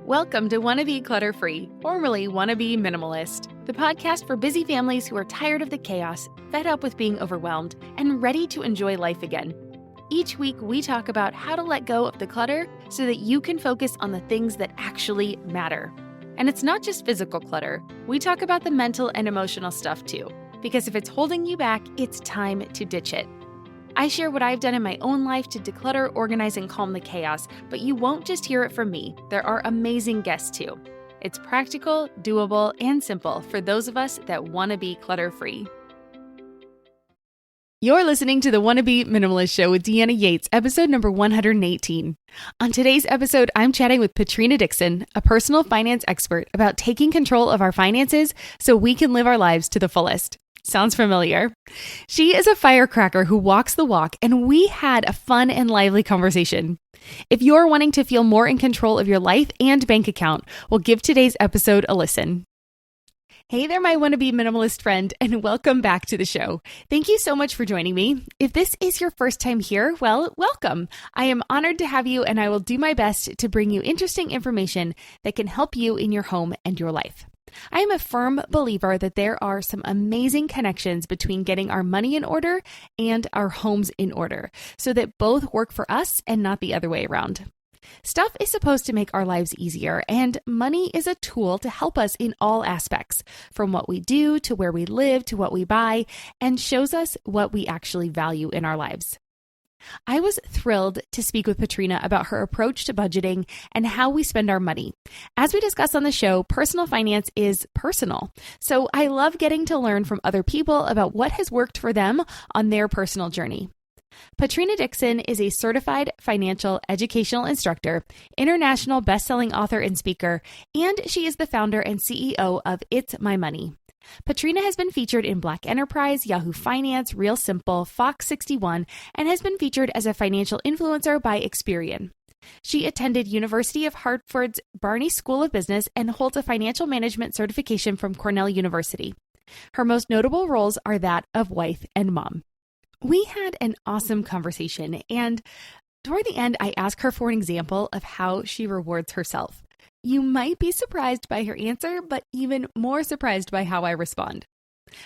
Welcome to Wanna Be Clutter-Free, formerly Wanna Be Minimalist, the podcast for busy families who are tired of the chaos, fed up with being overwhelmed, and ready to enjoy life again. Each week, we talk about how to let go of the clutter so that you can focus on the things that actually matter. And it's not just physical clutter. We talk about the mental and emotional stuff too, because if it's holding you back, it's time to ditch it. I share what I've done in my own life to declutter, organize, and calm the chaos, but you won't just hear it from me. There are amazing guests too. It's practical, doable, and simple for those of us that want to be clutter-free. You're listening to the Wanna Be Minimalist Show with Deanna Yates, episode number 118. On today's episode, I'm chatting with Patrina Dixon, a personal finance expert, about taking control of our finances so we can live our lives to the fullest. Sounds familiar? She is a firecracker who walks the walk, and we had a fun and lively conversation. If you're wanting to feel more in control of your life and bank account, we'll give today's episode a listen. Hey there, my wannabe minimalist friend, and welcome back to the show. Thank you so much for joining me. If this is your first time here, well, welcome. I am honored to have you, and I will do my best to bring you interesting information that can help you in your home and your life. I am a firm believer that there are some amazing connections between getting our money in order and our homes in order, so that both work for us and not the other way around. Stuff is supposed to make our lives easier, and money is a tool to help us in all aspects, from what we do to where we live to what we buy, and shows us what we actually value in our lives. I was thrilled to speak with Patrina about her approach to budgeting and how we spend our money. As we discussed on the show, personal finance is personal. So I love getting to learn from other people about what has worked for them on their personal journey. Patrina Dixon is a certified financial educational instructor, international best-selling author and speaker, and she is the founder and CEO of It's My Money. Patrina has been featured in Black Enterprise, Yahoo Finance, Real Simple, Fox 61, and has been featured as a financial influencer by Experian. She attended University of Hartford's Barney School of Business and holds a financial management certification from Cornell University. Her most notable roles are that of wife and mom. We had an awesome conversation, and toward the end, I asked her for an example of how she rewards herself. You might be surprised by her answer, but even more surprised by how I respond.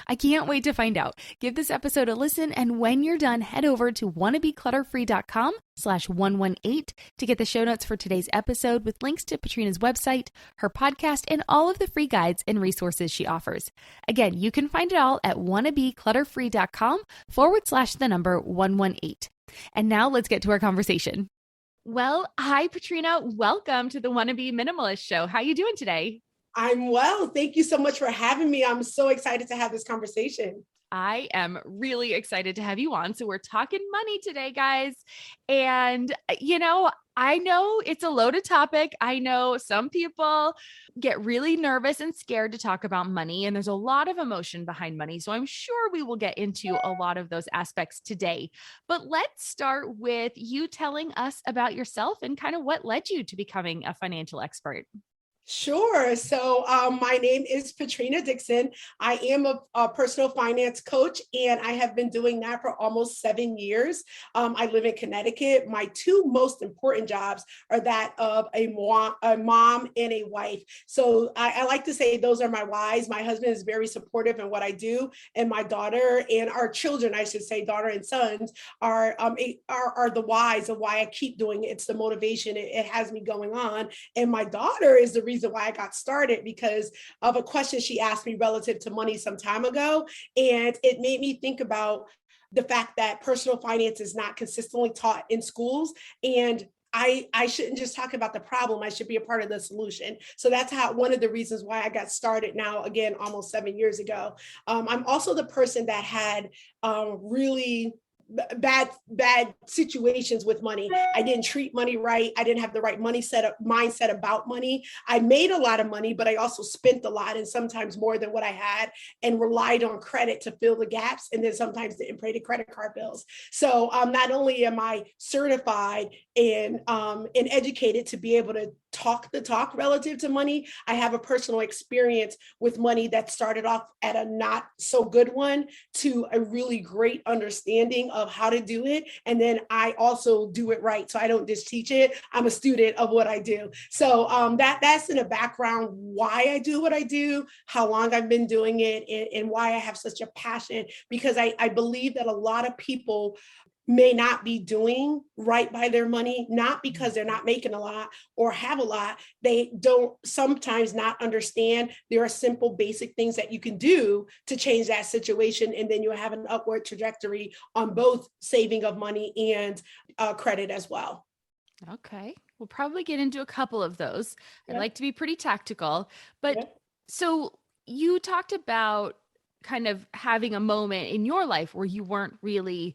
I can't wait to find out. Give this episode a listen, and when you're done, head over to wannabeclutterfree.com/118 to get the show notes for today's episode with links to Patrina's website, her podcast, and all of the free guides and resources she offers. Again, you can find it all at wannabeclutterfree.com/118. And now let's get to our conversation. Well, hi, Patrina. Welcome to the Wanna Be Minimalist Show. How are you doing today? I'm well. Thank you so much for having me. I'm so excited to have this conversation. I am really excited to have you on. So we're talking money today, guys. And, I know it's a loaded topic. I know some people get really nervous and scared to talk about money, and there's a lot of emotion behind money. So I'm sure we will get into a lot of those aspects today. But let's start with you telling us about yourself and kind of what led you to becoming a financial expert. Sure. So my name is Patrina Dixon. I am a personal finance coach, and I have been doing that for almost 7 years. I live in Connecticut. My two most important jobs are that of a mom and a wife. So I like to say those are my whys. My husband is very supportive in what I do, and my daughter and our children, I should say, daughter and sons, are the whys of why I keep doing it. It's the motivation. It has me going on. And my daughter is the reason why I got started, because of a question she asked me relative to money some time ago. And it made me think about the fact that personal finance is not consistently taught in schools. And I shouldn't just talk about the problem. I should be a part of the solution. So that's one of the reasons why I got started now, again, almost 7 years ago. I'm also the person that had really bad situations with money. I didn't treat money right. I didn't have the right mindset about money. I made a lot of money, but I also spent a lot, and sometimes more than what I had, and relied on credit to fill the gaps, and then sometimes didn't pay the credit card bills. So not only am I certified and educated to be able to talk the talk relative to money, I have a personal experience with money that started off at a not so good one to a really great understanding of how to do it. And then I also do it right. So I don't just teach it. I'm a student of what I do. So that's in the background, why I do what I do, how long I've been doing it, and why I have such a passion, because I believe that a lot of people may not be doing right by their money, not because they're not making a lot or have a lot. They don't sometimes not understand there are simple, basic things that you can do to change that situation. And then you have an upward trajectory on both saving of money and credit as well. Okay. We'll probably get into a couple of those. I'd Yeah. like to be pretty tactical, but Yeah. so you talked about kind of having a moment in your life where you weren't really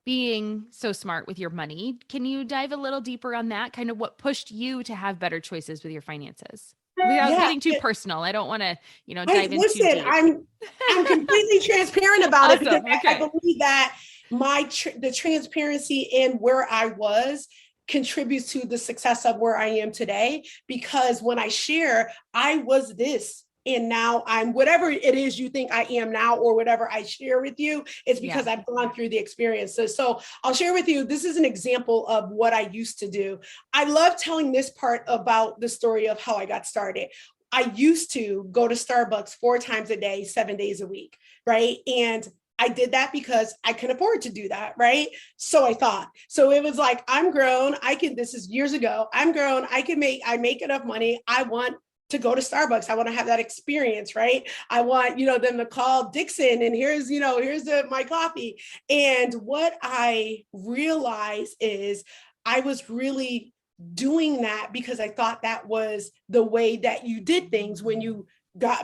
being so smart with your money. Can you dive a little deeper on that? Kind of what pushed you to have better choices with your finances? Without Yeah. getting too personal. I don't want to, Hey, dive in too listen, deep. I'm completely transparent about it, because Awesome. I Okay. believe that the transparency in where I was contributes to the success of where I am today. Because when I share, I was this, and now I'm whatever it is you think I am now, or whatever I share with you, it's because I've gone through the experiences. So I'll share with you, this is an example of what I used to do. I love telling this part about the story of how I got started. I used to go to Starbucks 4 times a day, 7 days a week, right? And I did that because I can afford to do that, right? So I thought. So it was like, I'm grown. This is years ago. I'm grown. I make enough money. I want to go to Starbucks. I want to have that experience, right? I want, them to call Dixon, and here's my coffee. And what I realized is I was really doing that because I thought that was the way that you did things. When you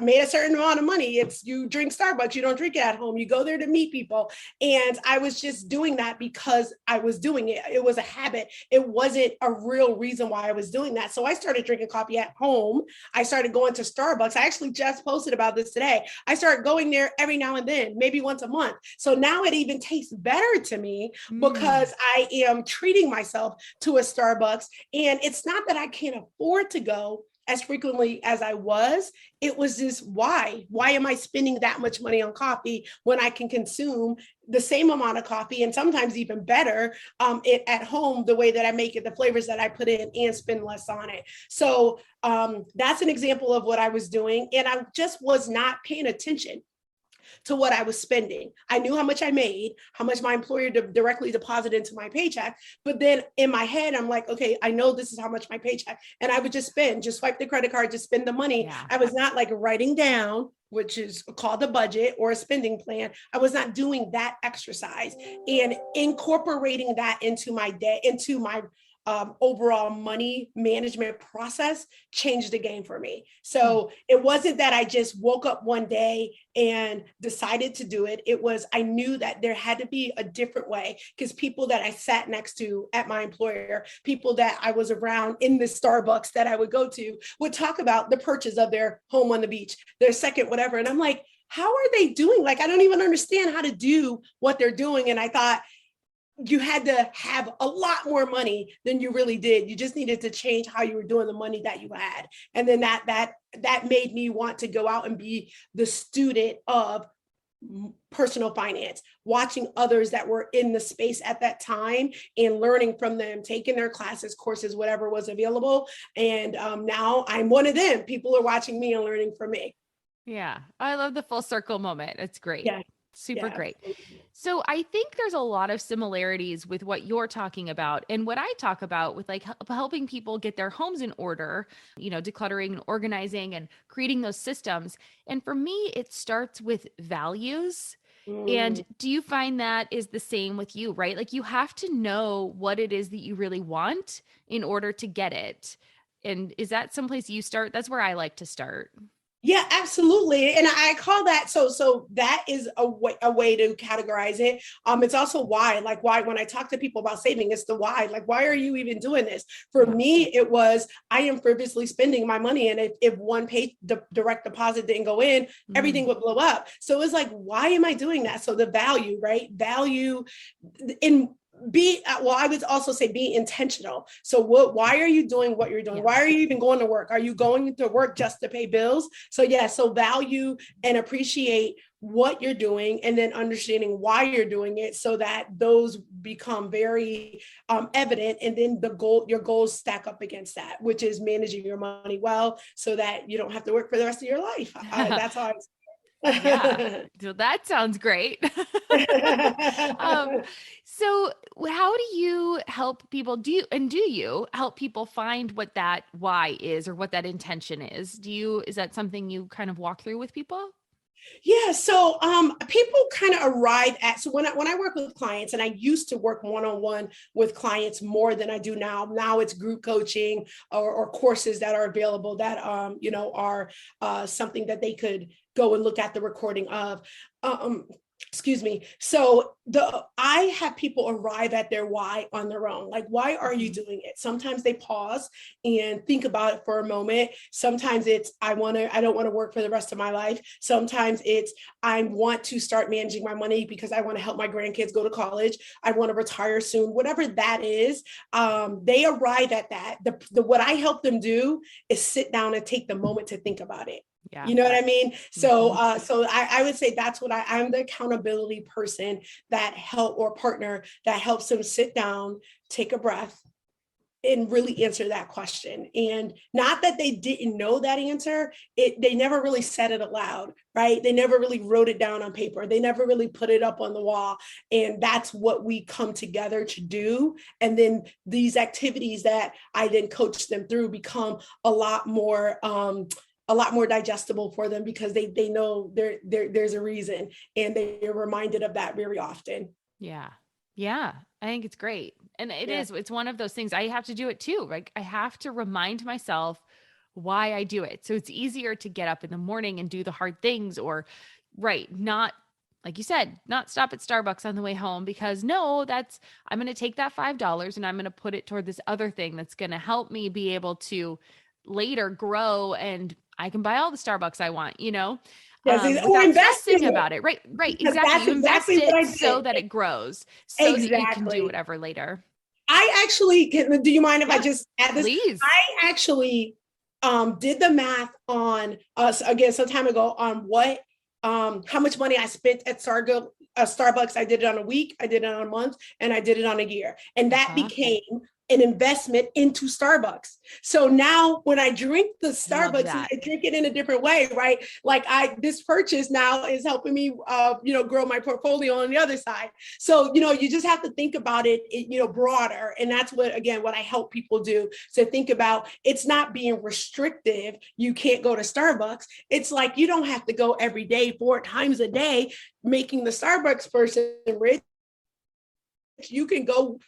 made a certain amount of money, it's you drink Starbucks, you don't drink it at home, you go there to meet people. And I was just doing that because I was doing it. It was a habit. It wasn't a real reason why I was doing that. So I started drinking coffee at home. I started going to Starbucks. I actually just posted about this today. I started going there every now and then, maybe once a month. So now it even tastes better to me because I am treating myself to a Starbucks. And it's not that I can't afford to go as frequently as I was. It was just, why am I spending that much money on coffee when I can consume the same amount of coffee, and sometimes even better, it at home, the way that I make it, the flavors that I put in, and spend less on it. So that's an example of what I was doing. And I just was not paying attention to what I was spending. I knew how much I made, how much my employer directly deposited into my paycheck. But then in my head, I'm like, okay, I know this is how much my paycheck. And I would just spend, just swipe the credit card, just spend the money. Yeah. I was not like writing down, which is called a budget or a spending plan. I was not doing that exercise and incorporating that into my day, into my overall money management process changed the game for me. So it wasn't that I just woke up one day and decided to do it. It was, I knew that there had to be a different way, because people that I sat next to at my employer, people that I was around in the Starbucks that I would go to, would talk about the purchase of their home on the beach, their second whatever. And I'm like, how are they doing? Like, I don't even understand how to do what they're doing. And I thought, you had to have a lot more money than you really did. You just needed to change how you were doing the money that you had. And then that made me want to go out and be the student of personal finance, watching others that were in the space at that time and learning from them, taking their classes, courses, whatever was available. And now I'm one of them. People are watching me and learning from me. Yeah. I love the full circle moment. It's great. Yeah. Super great. So I think there's a lot of similarities with what you're talking about and what I talk about with like helping people get their homes in order, decluttering and organizing and creating those systems. And for me, it starts with values. And do you find that is the same with you, right? Like you have to know what it is that you really want in order to get it. And is that someplace you start? That's where I like to start. Yeah, absolutely. And I call that, so that is a way to categorize it. It's also why when I talk to people about saving, it's the why, like, why are you even doing this? For me, it was, I am frivolously spending my money. And if one pay direct deposit didn't go in, everything would blow up. So it was like, why am I doing that? So the value, right? Value in I would also say be intentional. So why are you doing what you're doing? Yeah. Why are you even going to work? Are you going to work just to pay bills? So so value and appreciate what you're doing, and then understanding why you're doing it so that those become very evident. And then your goals stack up against that, which is managing your money well so that you don't have to work for the rest of your life. That's how Yeah. I. So that sounds great. um, so how do you help people do you help people find what that why is or what that intention is? Is that something you kind of walk through with people? Yeah, so people kind of arrive at, so when I work with clients, and I used to work one-on-one with clients more than I do now. Now it's group coaching or courses that are available that are something that they could go and look at the recording of. Um, excuse me. So I have people arrive at their why on their own. Like, why are you doing it? Sometimes they pause and think about it for a moment. Sometimes it's I don't want to work for the rest of my life. Sometimes it's I want to start managing my money because I want to help my grandkids go to college. I want to retire soon. Whatever that is, they arrive at that. What I help them do is sit down and take the moment to think about it. Yeah. You know what I mean? So, I would say that's what I'm the accountability person that or partner that helps them sit down, take a breath, and really answer that question. And not that they didn't know that answer, they never really said it aloud, right? They never really wrote it down on paper. They never really put it up on the wall. And that's what we come together to do. And then these activities that I then coach them through become a lot more digestible for them because they know there's a reason, and they're reminded of that very often. Yeah. Yeah. I think it's great. And it's one of those things I have to do it too. Like I have to remind myself why I do it. So it's easier to get up in the morning and do the hard things not like you said, not stop at Starbucks on the way home because no, I'm going to take that $5 and I'm going to put it toward this other thing that's going to help me be able to later grow and I can buy all the Starbucks I want. Yes, or Without invest stressing in it. about it. Right. Because exactly. that's You invest exactly what it I so did. that it grows, so that you can do Exactly. whatever later. I actually do you mind if I Yeah, just add this? please. I actually did the math on us again some time ago on what how much money I spent at Starbucks. I did it on a week, I did it on a month, and I did it on a year. And that became an investment into Starbucks. So now when I drink the Starbucks, I drink it in a different way, right? Like this purchase now is helping me, grow my portfolio on the other side. So, you just have to think about it, broader. And that's what I help people do. So think about, it's not being restrictive. You can't go to Starbucks. It's like, you don't have to go every day, 4 times a day, making the Starbucks person rich. You can go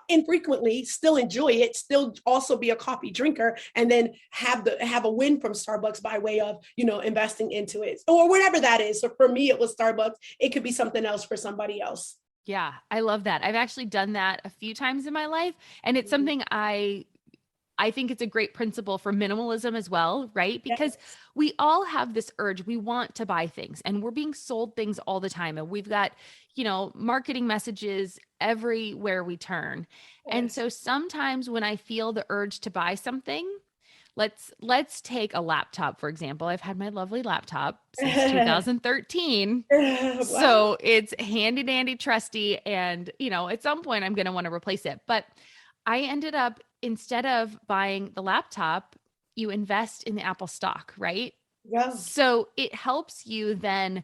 infrequently, still enjoy it, still also be a coffee drinker, and then have a win from Starbucks by way of investing into it or whatever that is. So for me, it was Starbucks. It could be something else for somebody else. Yeah, I love that. I've actually done that a few times in my life, and it's something I think it's a great principle for minimalism as well, right? Because we all have this urge. We want to buy things and we're being sold things all the time. And we've got, marketing messages everywhere we turn. Yes. And so sometimes when I feel the urge to buy something, let's take a laptop, for example. I've had my lovely laptop since 2013. Wow. So it's handy dandy trusty. And, at some point I'm going to want to replace it. But I ended up, instead of buying the laptop, you invest in the Apple stock, right? Yeah. So it helps you then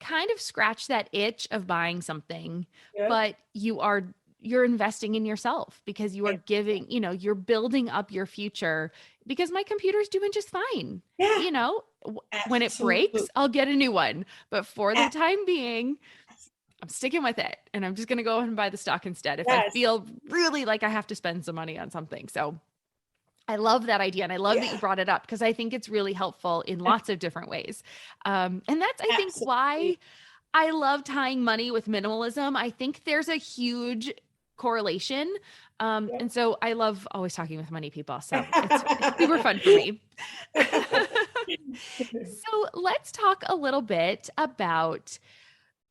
kind of scratch that itch of buying something, but you're investing in yourself because you are giving, you're building up your future because my computer's doing just fine. Yeah. When it breaks, I'll get a new one. But for the time being, I'm sticking with it and I'm just going to go and buy the stock instead if I feel really like I have to spend some money on something. So I love that idea. And I love that you brought it up because I think it's really helpful in lots of different ways. And that's, I think, why I love tying money with minimalism. I think there's a huge correlation. And so I love always talking with money people. So it's super fun for me. So let's talk a little bit about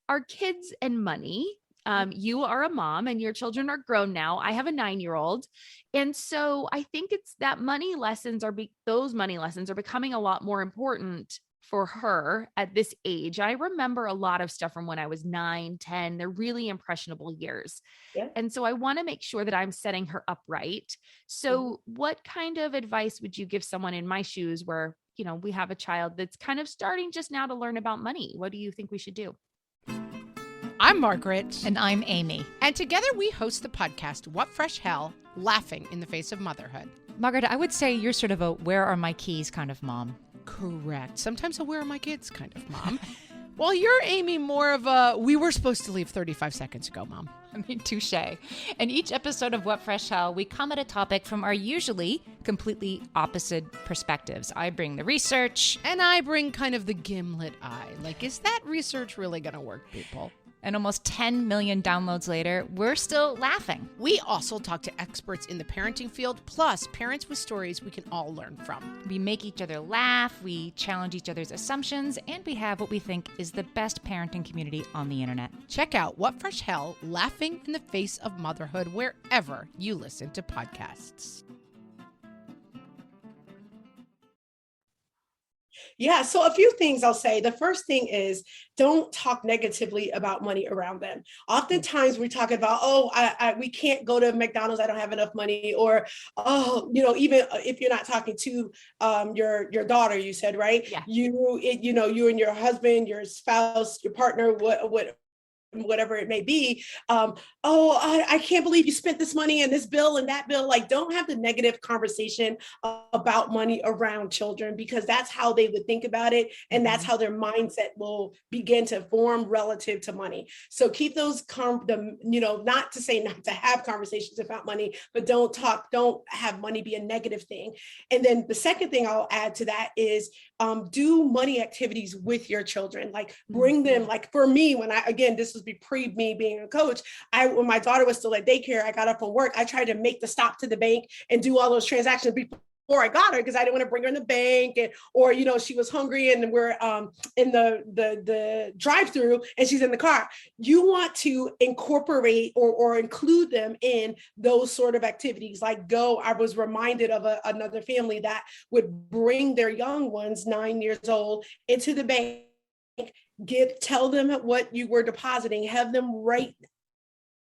our kids and money. You are a mom and your children are grown now. I have a 9-year-old. And so I think it's that those money lessons are becoming a lot more important for her at this age. I remember a lot of stuff from when I was 9, 10. They're really impressionable years. Yeah. And so I want to make sure that I'm setting her up right. So what kind of advice would you give someone in my shoes where, we have a child that's kind of starting just now to learn about money? What do you think we should do? I'm Margaret. And I'm Amy. And together we host the podcast, What Fresh Hell? Laughing in the Face of Motherhood. Margaret, I would say you're sort of a where are my keys kind of mom. Correct. Sometimes a where are my kids kind of mom. Well, you're, Amy, more of a we were supposed to leave 35 seconds ago, mom. I mean, touche. In each episode of What Fresh Hell, we come at a topic from our usually completely opposite perspectives. I bring the research. And I bring kind of the gimlet eye. Like, is that research really going to work, people? And almost 10 million downloads later, we're still laughing. We also talk to experts in the parenting field, plus parents with stories we can all learn from. We make each other laugh, we challenge each other's assumptions, and we have what we think is the best parenting community on the internet. Check out What Fresh Hell? Laughing in the Face of Motherhood wherever you listen to podcasts. Yeah, so a few things I'll say. The first thing is don't talk negatively about money around them. Oftentimes we talk about, we can't go to McDonald's, I don't have enough money, or, even if you're not talking to your daughter, you said, right? Yeah. You and your husband, your spouse, your partner, whatever it may be. I can't believe you spent this money and this bill and that bill. Like, don't have the negative conversation about money around children, because that's how they would think about it. And that's how their mindset will begin to form relative to money. So keep those, not to say not to have conversations about money, but don't have money be a negative thing. And then the second thing I'll add to that is do money activities with your children. Like, bring them, like for me, this was pre me being a coach. When my daughter was still at daycare, I got up from work. I tried to make the stop to the bank and do all those transactions before I got her, because I didn't want to bring her in the bank, or she was hungry and we're in the drive-through and she's in the car. You want to incorporate or include them in those sort of activities. Like I was reminded of another family that would bring their young ones, 9 years old, into the bank. Tell them what you were depositing, have them write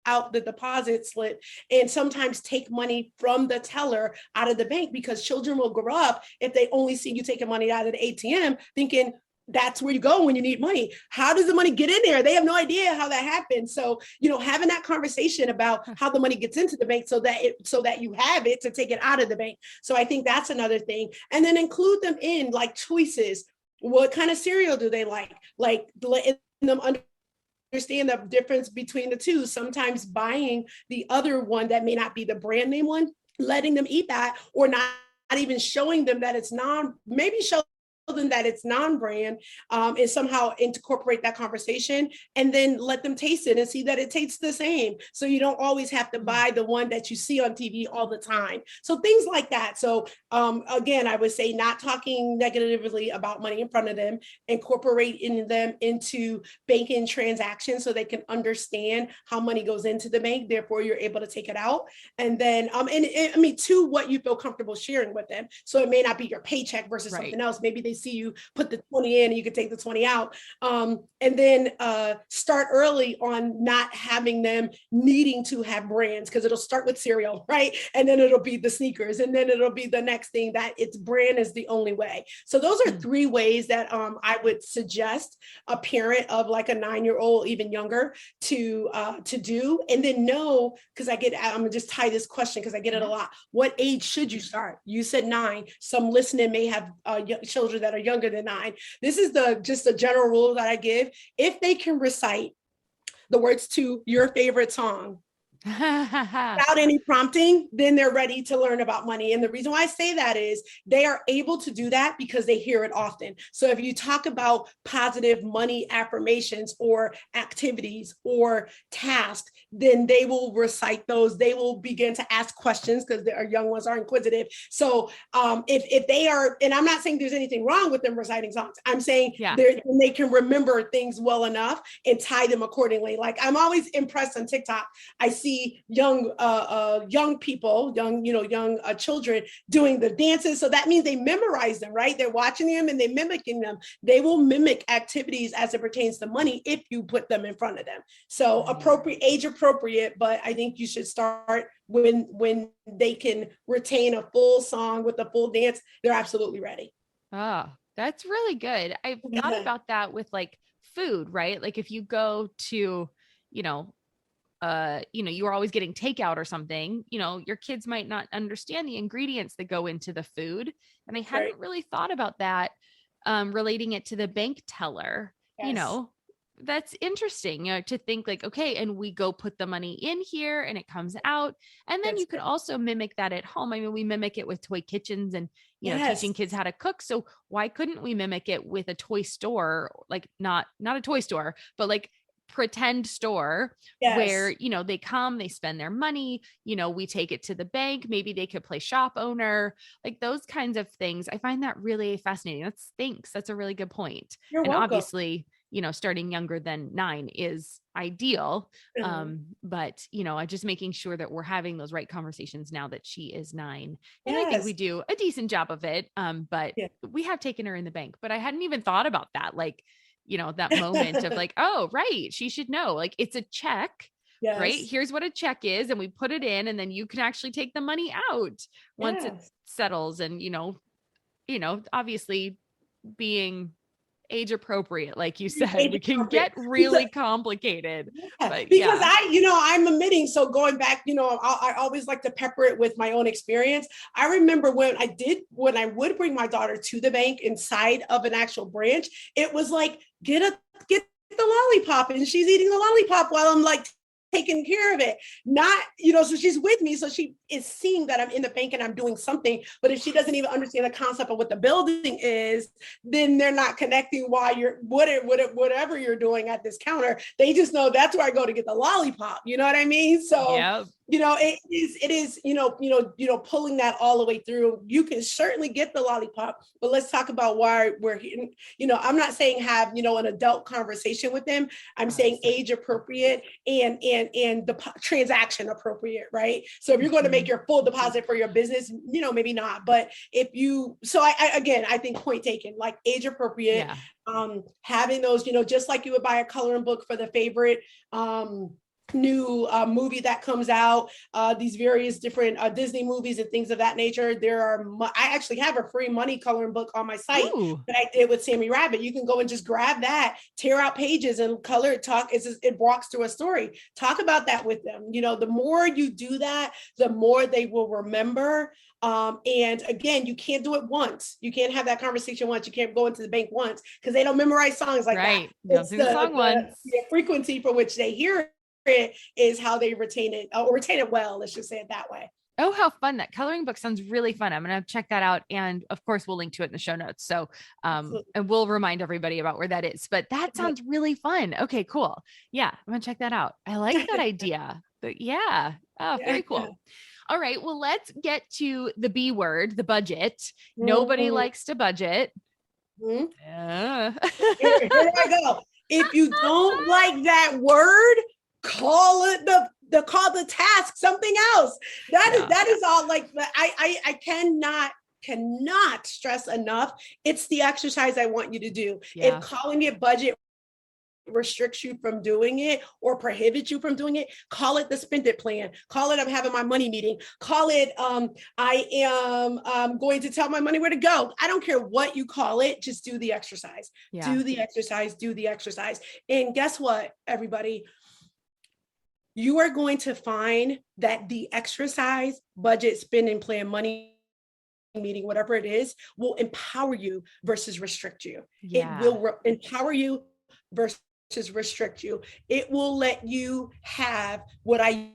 out the deposit slip, and sometimes take money from the teller out of the bank, because children will grow up if they only see you taking money out of the ATM thinking that's where you go when you need money. How does the money get in there? They have no idea how that happens. So, having that conversation about how the money gets into the bank so that you have it to take it out of the bank. So I think that's another thing. And then include them in like choices. What kind of cereal do they like? Like, letting them understand the difference between the two. Sometimes buying the other one that may not be the brand name one, letting them eat that, or not even showing them that it's maybe show them that it's non-brand, and somehow incorporate that conversation, and then let them taste it and see that it tastes the same. So you don't always have to buy the one that you see on TV all the time. So things like that. So again, I would say not talking negatively about money in front of them, incorporating them into banking transactions so they can understand how money goes into the bank. Therefore, you're able to take it out. And then, to what you feel comfortable sharing with them. So it may not be your paycheck versus something else. Maybe they see you put the 20 in and you can take the 20 out. And then start early on not having them needing to have brands, because it'll start with cereal, right? And then it'll be the sneakers, and then it'll be the next thing that its brand is the only way. So those are 3 ways that I would suggest a parent of like a 9-year-old, even younger, to do. And then know, because I'm gonna just tie this question because I get it a lot. What age should you start? You said 9. Some listening may have children that are younger than 9. This is just a general rule that I give. If they can recite the words to your favorite song without any prompting, then they're ready to learn about money. And the reason why I say that is they are able to do that because they hear it often. So if you talk about positive money affirmations or activities or tasks, then they will recite those. They will begin to ask questions because our young ones are inquisitive. So if they are, and I'm not saying there's anything wrong with them reciting songs, I'm saying they can remember things well enough and tie them accordingly. Like, I'm always impressed on TikTok. I see see young people, young children doing the dances. So that means they memorize them, right? They're watching them and they're mimicking them. They will mimic activities as it pertains to money if you put them in front of them. So age appropriate, but I think you should start when they can retain a full song with a full dance. They're absolutely ready. Oh, that's really good. I've thought about that with like food, right? Like if you go to, you are always getting takeout or something, your kids might not understand the ingredients that go into the food. And I hadn't really thought about that, relating it to the bank teller. Yes. That's interesting, to think like, okay, and we go put the money in here and it comes out. And then you could also mimic that at home. I mean, we mimic it with toy kitchens and, teaching kids how to cook. So why couldn't we mimic it with a toy store, like not a toy store, but like pretend store where, they come, they spend their money, we take it to the bank. Maybe they could play shop owner, like those kinds of things. I find that really fascinating. That's a really good point. You're and welcome. Obviously, starting younger than 9 is ideal. But I'm just making sure that we're having those right conversations now that she is 9. And I think we do a decent job of it. But we have taken her in the bank, but I hadn't even thought about that. Like, that moment of like, oh, right. She should know, like, it's a check, right? Here's what a check is. And we put it in, and then you can actually take the money out once it settles. And, obviously being age appropriate, like you said, we can get really complicated. But because I'm admitting, so going back, I always like to pepper it with my own experience. I remember when I would bring my daughter to the bank inside of an actual branch, it was like, get the lollipop, and she's eating the lollipop while I'm like taking care of it. Not, so she's with me. So she is seeing that I'm in the bank and I'm doing something. But if she doesn't even understand the concept of what the building is, then they're not connecting why you're whatever you're doing at this counter. They just know that's where I go to get the lollipop. You know what I mean? So it is, pulling that all the way through. You can certainly get the lollipop, but let's talk about why we're here. I'm not saying have, an adult conversation with them. I'm saying age appropriate and the transaction appropriate, right? So if you're going to make your full deposit for your business, maybe not, but if you, so I think point taken, like age appropriate, having those, just like you would buy a coloring book for the favorite, new movie that comes out, these various different Disney movies and things of that nature. I actually have a free money coloring book on my site that I did with Sammy Rabbit. You can go and just grab that, tear out pages and color it, it walks through a story. Talk about that with them. The more you do that, the more they will remember. And again, you can't do it once. You can't have that conversation once. You can't go into the bank once because they don't memorize songs like that. It's the frequency for which they hear it is how they retain it, or retain it well. Let's just say it that way. Oh, how fun. That coloring book sounds really fun. I'm going to check that out. And of course we'll link to it in the show notes. So, and we'll remind everybody about where that is, but that sounds really fun. Okay, cool. Yeah. I'm going to check that out. I like that idea, but very cool. All right. Well, let's get to the B word, the budget. Nobody likes to budget. Here I go. If you don't like that word, call the task something else. That is all. Like, I cannot stress enough. It's the exercise I want you to do. If calling it budget restricts you from doing it or prohibits you from doing it, call it the spend it plan. Call it I'm having my money meeting. Call it I am going to tell my money where to go. I don't care what you call it. Just do the exercise. Do the exercise. And guess what, everybody? You are going to find that the exercise, budget, spending plan, money meeting, whatever it is, will empower you versus restrict you. It will empower you versus restrict you. It will let you have what I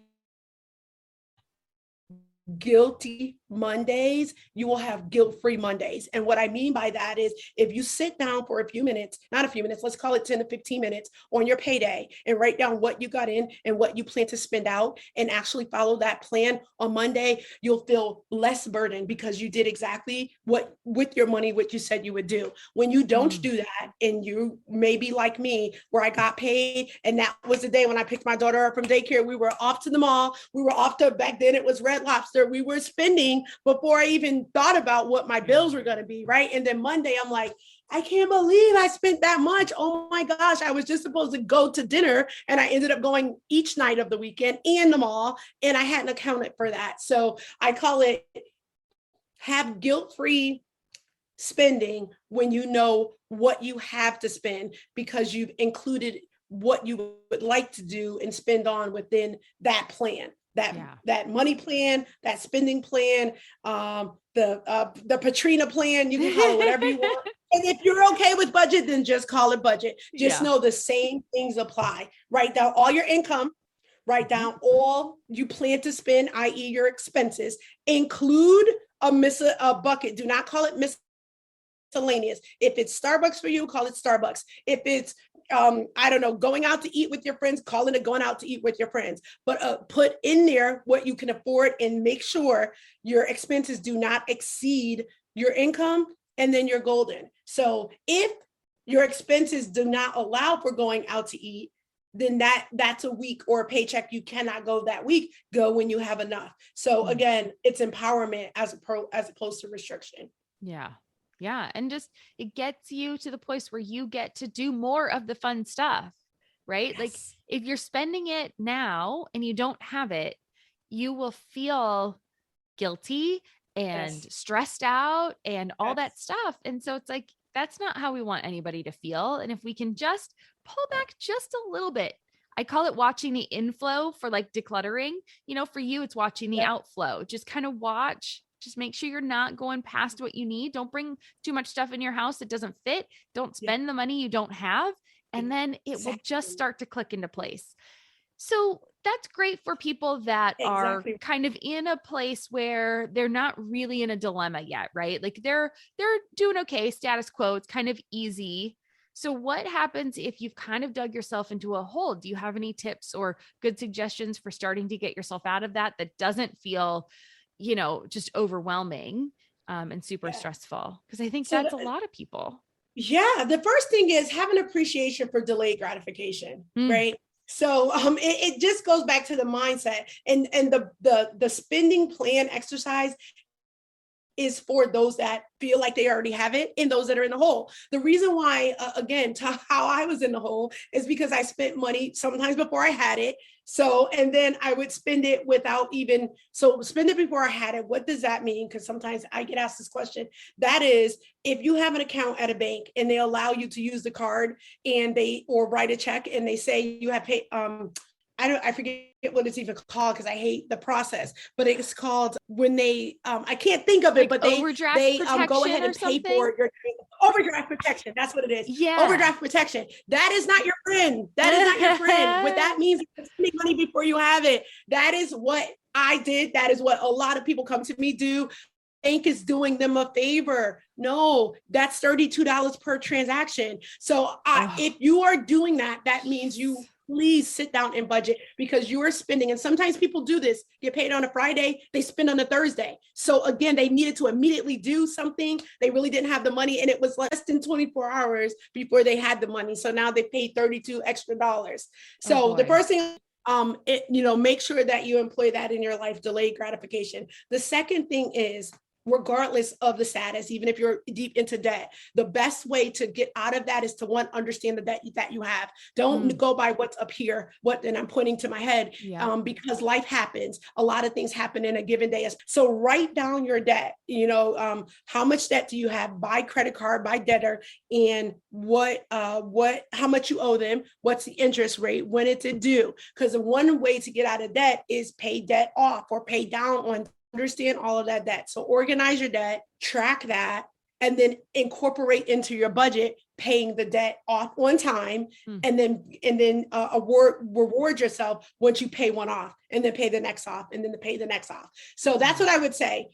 guilty Mondays, you will have guilt-free Mondays. And what I mean by that is if you sit down for a few minutes, not a few minutes, let's call it 10 to 15 minutes on your payday and write down what you got in and what you plan to spend out and actually follow that plan on Monday, you'll feel less burdened because you did exactly what with your money, what you said you would do. When you don't do that, and you may be like me, where I got paid, and that was the day when I picked my daughter up from daycare, we were off to the mall, we were off to, back then it was Red Lobster, we were spending before I even thought about what my bills were going to be, right? And then Monday, I'm like, I can't believe I spent that much. Oh my gosh, I was just supposed to go to dinner and I ended up going each night of the weekend and the mall, and I hadn't accounted for that. So I call it have guilt-free spending when you know what you have to spend because you've included what you would like to do and spend on within that plan. That money plan, that spending plan, the Patrina plan, you can call it whatever you want. And if you're okay with budget, then just call it budget. Just know the same things apply. Write down all your income, write down all you plan to spend, i.e. your expenses. Include a bucket. Do not call it miscellaneous. If it's Starbucks for you, call it Starbucks. If it's I don't know, going out to eat with your friends, calling it going out to eat with your friends, but put in there what you can afford and make sure your expenses do not exceed your income, and then you're golden. So if your expenses do not allow for going out to eat, then that's a week or a paycheck you cannot go that week. Go when you have enough. So again, it's empowerment as opposed to restriction. Yeah. Yeah. And just, it gets you to the place where you get to do more of the fun stuff, right? Yes. Like if you're spending it now and you don't have it, you will feel guilty and stressed out and all that stuff. And so it's like, that's not how we want anybody to feel. And if we can just pull back just a little bit, I call it watching the inflow for like decluttering, for you, it's watching the outflow. Just kind of watch. Just make sure you're not going past what you need. Don't bring too much stuff in your house that doesn't fit. Don't spend the money you don't have. And then it will just start to click into place. So that's great for people that are kind of in a place where they're not really in a dilemma yet, right? Like they're doing okay, status quo, it's kind of easy. So what happens if you've kind of dug yourself into a hole? Do you have any tips or good suggestions for starting to get yourself out of that doesn't feel just overwhelming and super stressful? Because I think that's a lot of people. Yeah. The first thing is have an appreciation for delayed gratification, right? So it just goes back to the mindset and the spending plan exercise is for those that feel like they already have it and those that are in the hole. The reason why, again, to how I was in the hole is because I spent money sometimes before I had it. So, and then I would spend it spend it before I had it. What does that mean? Because sometimes I get asked this question. That is, if you have an account at a bank and they allow you to use the card or write a check and they say you have paid, I forget what it's even called because I hate the process, but it's called when they, I can't think of it, but they go ahead and pay for your overdraft protection. That's what it is. Yeah. Overdraft protection. That is not your friend. That is not your friend. What that means is spending money before you have it. That is what I did. That is what a lot of people come to me do. Bank is doing them a favor. No, that's $32 per transaction. So if you are doing that, that means you please sit down and budget because you are spending. And sometimes people do this, get paid on a Friday, they spend on a Thursday. So again, they needed to immediately do something. They really didn't have the money and it was less than 24 hours before they had the money. So now they paid $32 extra. So the first thing, make sure that you employ that in your life, delayed gratification. The second thing is, regardless of the status, even if you're deep into debt, the best way to get out of that is to understand the debt that you have. Don't go by what's up here, and I'm pointing to my head, because life happens. A lot of things happen in a given day. So write down your debt, how much debt do you have by credit card, by debtor, and how much you owe them, what's the interest rate, when it's due. Because the one way to get out of debt is pay debt off or pay down on. Understand all of that debt. So organize your debt, track that, and then incorporate into your budget paying the debt off on time, and then reward yourself once you pay one off, and then pay the next off, and then pay the next off. So that's what I would say.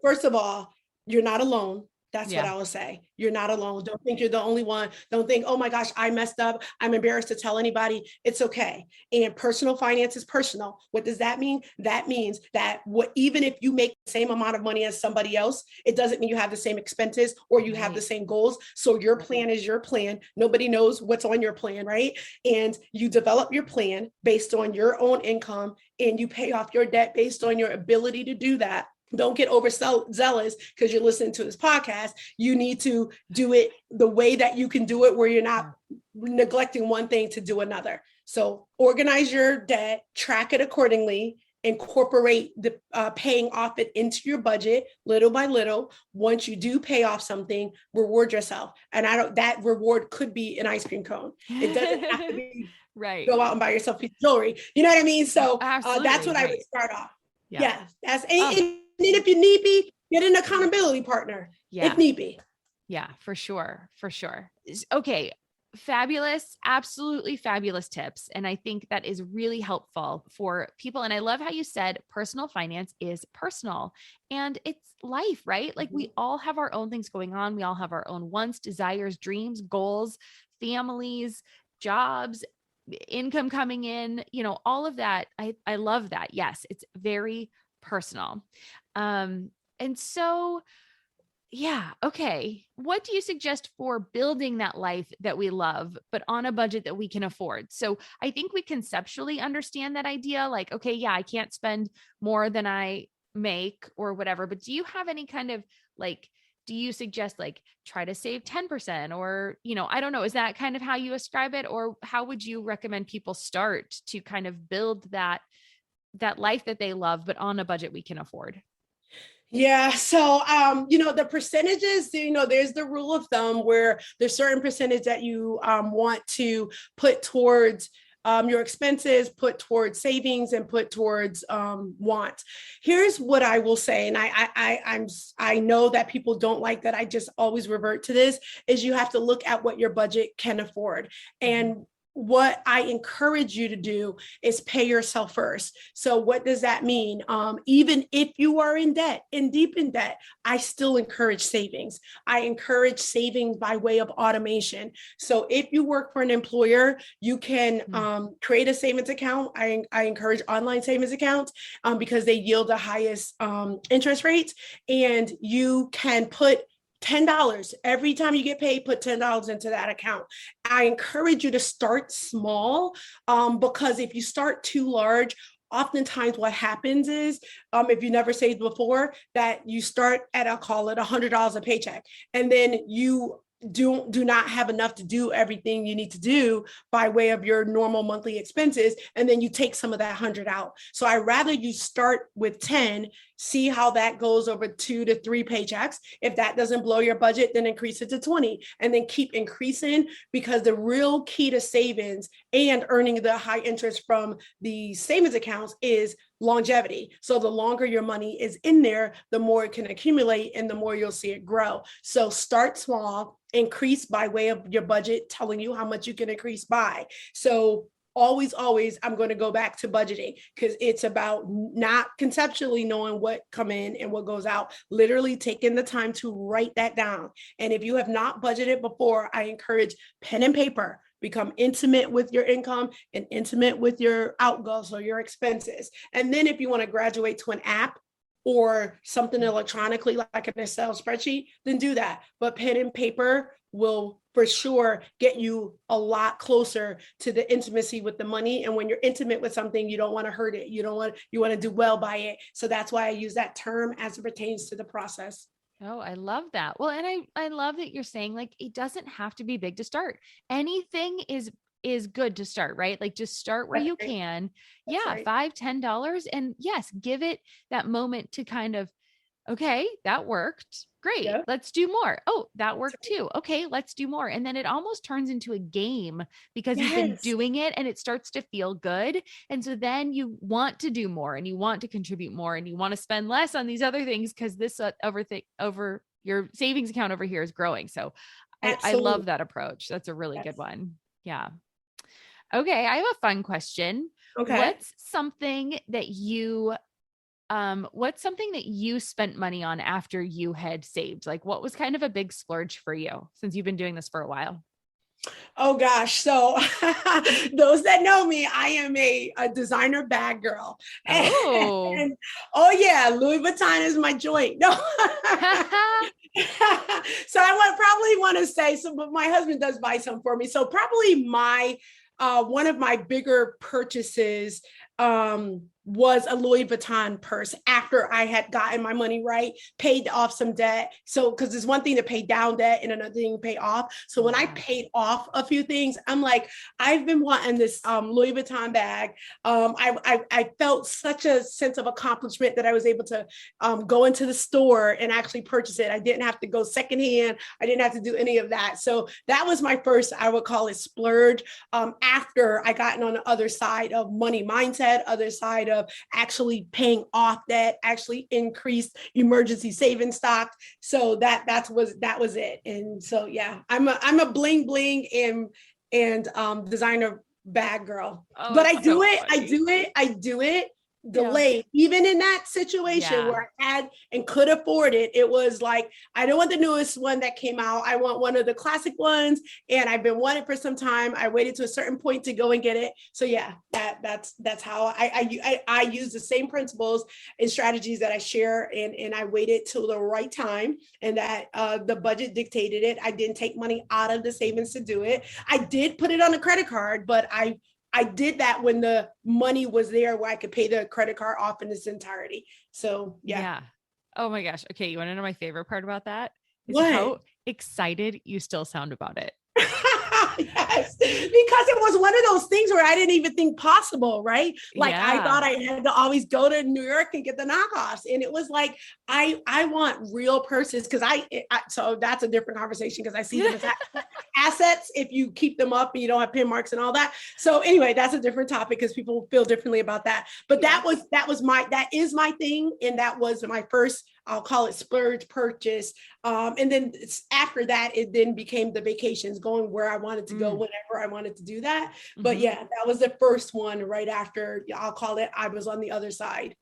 First of all, you're not alone. That's what Yeah. I will say. You're not alone. Don't think you're the only one. Don't think, oh my gosh, I messed up. I'm embarrassed to tell anybody. It's okay. And personal finance is personal. What does that mean? That means that even if you make the same amount of money as somebody else, it doesn't mean you have the same expenses or you have the same goals. So your plan is your plan. Nobody knows what's on your plan, right? And you develop your plan based on your own income and you pay off your debt based on your ability to do that. Don't get overzealous because you're listening to this podcast. You need to do it the way that you can do it where you're not neglecting one thing to do another. So organize your debt, track it accordingly, incorporate the paying off it into your budget little by little. Once you do pay off something, reward yourself. And that reward could be an ice cream cone. It doesn't have to be right. Go out and buy yourself a piece of jewelry. You know what I mean? So that's what I would start off. Yeah. And if you need be, get an accountability partner if need be. Yeah, for sure. For sure. Okay. Fabulous. Absolutely fabulous tips. And I think that is really helpful for people. And I love how you said personal finance is personal and it's life, right? Like we all have our own things going on. We all have our own wants, desires, dreams, goals, families, jobs, income coming in, all of that. I love that. Yes. It's very personal. And so, yeah. Okay. What do you suggest for building that life that we love, but on a budget that we can afford? So I think we conceptually understand that idea. Like, okay, yeah, I can't spend more than I make or whatever, but do you have any kind of do you suggest try to save 10% or, I don't know, is that kind of how you ascribe it? Or how would you recommend people start to kind of build that life that they love, but on a budget we can afford? Yeah. So, the percentages, there's the rule of thumb where there's certain percentage that you want to put towards your expenses, put towards savings, and put towards wants. Here's what I will say, and I know that people don't like that. I just always revert to this: is you have to look at what your budget can afford. And what I encourage you to do is pay yourself first. So what does that mean? Even if you are in debt, deep in debt, I still encourage savings. I encourage savings by way of automation. So if you work for an employer, you can create a savings account. I encourage online savings accounts because they yield the highest interest rates, and you can put $10 every time you get paid, put $10 into that account. I encourage you to start small because if you start too large, oftentimes what happens is if you never saved before, that you start at, I'll call it $100 a paycheck, and then you do not have enough to do everything you need to do by way of your normal monthly expenses, and then you take some of that 100 out. So I rather you start with 10, see how that goes over 2 to 3 paychecks. If that doesn't blow your budget, then increase it to 20 and then keep increasing, because the real key to savings and earning the high interest from the savings accounts is longevity. So the longer your money is in there, the more it can accumulate and the more you'll see it grow. So start small, increase by way of your budget telling you how much you can increase by. So always, I'm going to go back to budgeting, because it's about not conceptually knowing what come in and what goes out, literally taking the time to write that down. And if you have not budgeted before, I encourage pen and paper. Become intimate with your income and intimate with your outgoes or your expenses. And then if you want to graduate to an app or something electronically like an Excel spreadsheet, then do that. But pen and paper will for sure get you a lot closer to the intimacy with the money. And when you're intimate with something, you don't want to hurt it. You want to do well by it. So that's why I use that term as it pertains to the process. Oh, I love that. Well, and I love that you're saying it doesn't have to be big to start. Anything is good to start, right? Just start where you can. That's right. $5, $10. And yes, give it that moment to kind of, okay, that worked. Great. Yeah. Let's do more. Oh, that worked too. Okay, let's do more. And then it almost turns into a game because you've been doing it and it starts to feel good. And so then you want to do more and you want to contribute more and you want to spend less on these other things because this over your savings account over here is growing. So I love that approach. That's a really good one. Yeah. Okay. I have a fun question. Okay. What's something that you what's something that you spent money on after you had saved? Like what was kind of a big splurge for you since you've been doing this for a while? Oh gosh. So those that know me, I am a designer bag girl. Oh. And oh yeah, Louis Vuitton is my joint. No. So I would probably want to say so, but my husband does buy some for me. So probably my one of my bigger purchases was a Louis Vuitton purse after I had gotten my money right, paid off some debt. So, because it's one thing to pay down debt and another thing to pay off. So when I paid off a few things, I'm like, I've been wanting this Louis Vuitton bag. I felt such a sense of accomplishment that I was able to go into the store and actually purchase it. I didn't have to go secondhand. I didn't have to do any of that. So that was my first, I would call it splurge. After I gotten on the other side of money mindset, other side of actually paying off debt, actually increased emergency savings stock. So that was it. And so yeah, I'm a bling bling and designer bag girl. Oh, but I do funny. I do it delayed. Even in that situation where I had and could afford it, it was like, I don't want the newest one that came out. I want one of the classic ones. And I've been wanting for some time. I waited to a certain point to go and get it. So yeah, that's how I use the same principles and strategies that I share. And I waited till the right time, and that the budget dictated it. I didn't take money out of the savings to do it. I did put it on a credit card, but I did that when the money was there where I could pay the credit card off in its entirety. So yeah. Oh my gosh. Okay. You want to know my favorite part about that? Is What? how excited you still sound about it. Yes, because it was one of those things where I didn't even think possible, right? Like I thought I had to always go to New York and get the knockoffs. And it was like, I want real purses because so that's a different conversation because I see them as assets if you keep them up and you don't have pin marks and all that. So anyway, that's a different topic because people feel differently about that. But that is my thing. And that was my first, I'll call it splurge purchase. And then after that, it then became the vacations, going where I wanted to go whenever I wanted to do that. But yeah, that was the first one right after, I'll call it, I was on the other side.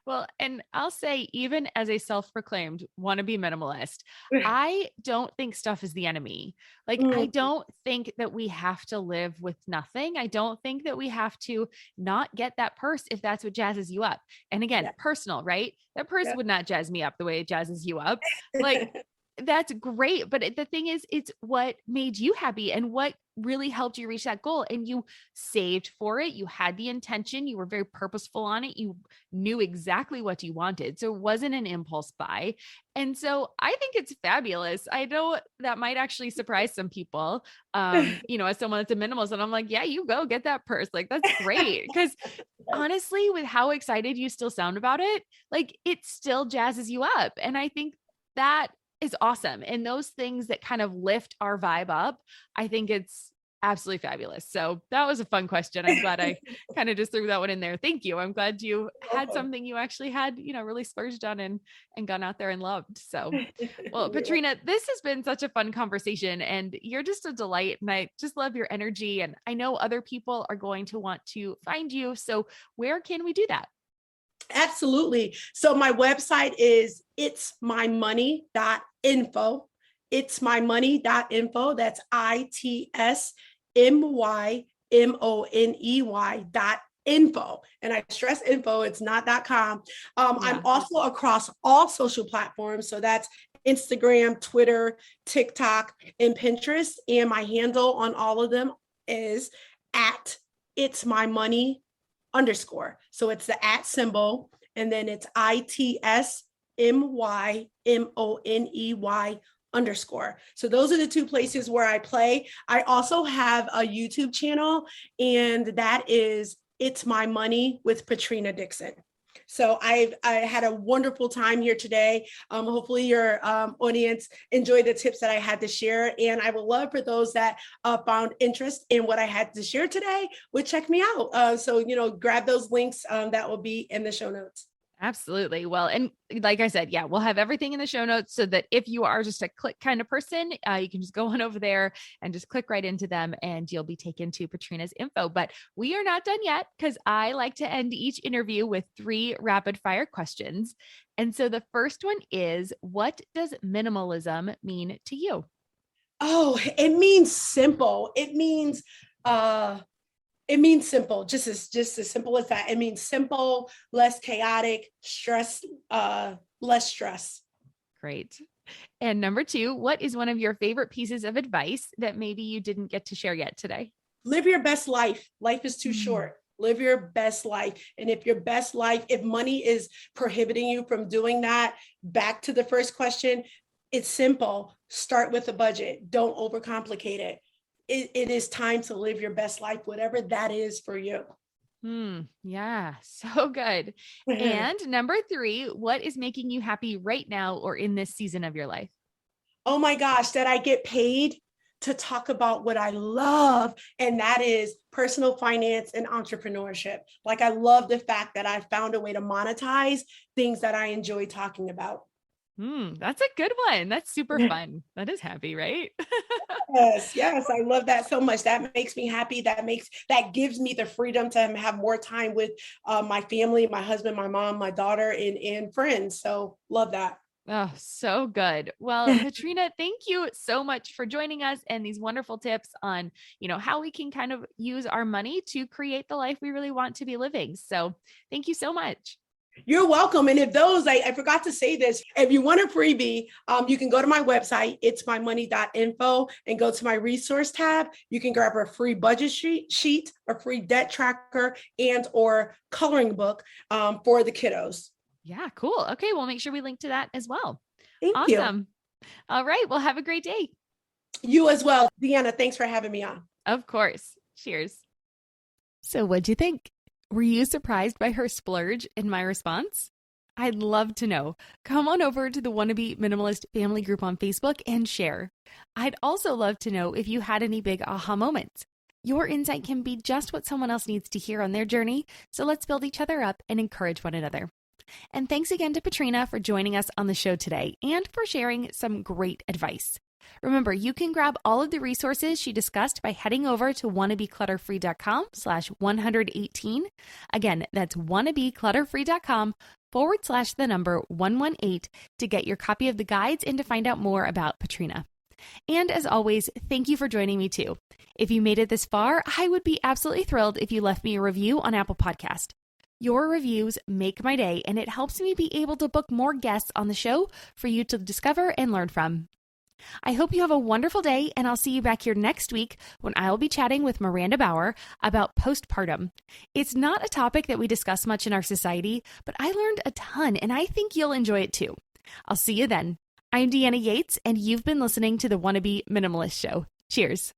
Well, and I'll say, even as a self-proclaimed wannabe minimalist, I don't think stuff is the enemy. Like, I don't think that we have to live with nothing. I don't think that we have to not get that purse if that's what jazzes you up. And again, personal, right? That purse would not jazz me up the way it jazzes you up. Like, that's great. But the thing is, it's what made you happy and what really helped you reach that goal. And you saved for it. You had the intention. You were very purposeful on it. You knew exactly what you wanted. So it wasn't an impulse buy. And so I think it's fabulous. I know that might actually surprise some people, as someone that's a minimalist. And I'm like, yeah, you go get that purse. Like, that's great. Because honestly, with how excited you still sound about it, like, it still jazzes you up. And I think that is awesome. And those things that kind of lift our vibe up, I think it's absolutely fabulous. So that was a fun question. I'm glad I kind of just threw that one in there. Thank you. I'm glad you had something you actually had, really splurged on and gone out there and loved. So, well, Patrina, this has been such a fun conversation and you're just a delight. And I just love your energy. And I know other people are going to want to find you. So where can we do that? Absolutely. So my website is itsmymoney.info. Itsmymoney.info. That's ITSMYMONEY.info. And I stress info, it's not .com. I'm also across all social platforms. So that's Instagram, Twitter, TikTok, and Pinterest. And my handle on all of them is at itsmymoney_. So it's the @ symbol, and then it's ITSMYMONEY_. So those are the two places where I play. I also have a YouTube channel, and that is It's My Money with Patrina Dixon. So I had a wonderful time here today. Hopefully your audience enjoyed the tips that I had to share. And I would love for those that found interest in what I had to share today would check me out. So grab those links that will be in the show notes. Absolutely. Well, and like I said, yeah, we'll have everything in the show notes so that if you are just a click kind of person, you can just go on over there and just click right into them and you'll be taken to Patrina's info. But we are not done yet because I like to end each interview with 3 rapid fire questions. And so the first one is, what does minimalism mean to you? Oh, it means simple. It means simple, just as simple as that. It means simple, less chaotic, less stress. Great. And number 2, what is one of your favorite pieces of advice that maybe you didn't get to share yet today? Live your best life. Life is too short. Live your best life. And if money is prohibiting you from doing that, back to the first question, it's simple. Start with a budget. Don't overcomplicate it. It is time to live your best life, whatever that is for you. Yeah, so good. And number 3, what is making you happy right now or in this season of your life? Oh my gosh, that I get paid to talk about what I love, and that is personal finance and entrepreneurship. Like, I love the fact that I found a way to monetize things that I enjoy talking about. That's a good one. That's super fun. That is happy, right? Yes, I love that so much. That makes me happy. That gives me the freedom to have more time with my family, my husband, my mom, my daughter, and friends. So love that. Oh, so good. Well, Patrina, thank you so much for joining us and these wonderful tips on, how we can kind of use our money to create the life we really want to be living. So thank you so much. You're welcome. And if I forgot to say this, if you want a freebie, you can go to my website, itsmymoney.info, and go to my resource tab. You can grab a free budget sheet, a free debt tracker, and or coloring book for the kiddos. Yeah, cool. Okay, we'll make sure we link to that as well. Thank you. Awesome. All right. Well, have a great day. You as well. Deanna, thanks for having me on. Of course. Cheers. So what'd you think? Were you surprised by her splurge in my response? I'd love to know. Come on over to the Wannabe Minimalist family group on Facebook and share. I'd also love to know if you had any big aha moments. Your insight can be just what someone else needs to hear on their journey, so let's build each other up and encourage one another. And thanks again to Patrina for joining us on the show today and for sharing some great advice. Remember, you can grab all of the resources she discussed by heading over to wannabeclutterfree.com/118. Again, that's wannabeclutterfree.com/118 to get your copy of the guides and to find out more about Patrina. And as always, thank you for joining me too. If you made it this far, I would be absolutely thrilled if you left me a review on Apple Podcast. Your reviews make my day, and it helps me be able to book more guests on the show for you to discover and learn from. I hope you have a wonderful day, and I'll see you back here next week when I'll be chatting with Miranda Bauer about postpartum. It's not a topic that we discuss much in our society, but I learned a ton, and I think you'll enjoy it too. I'll see you then. I'm Deanna Yates, and you've been listening to the Wannabe Minimalist Show. Cheers.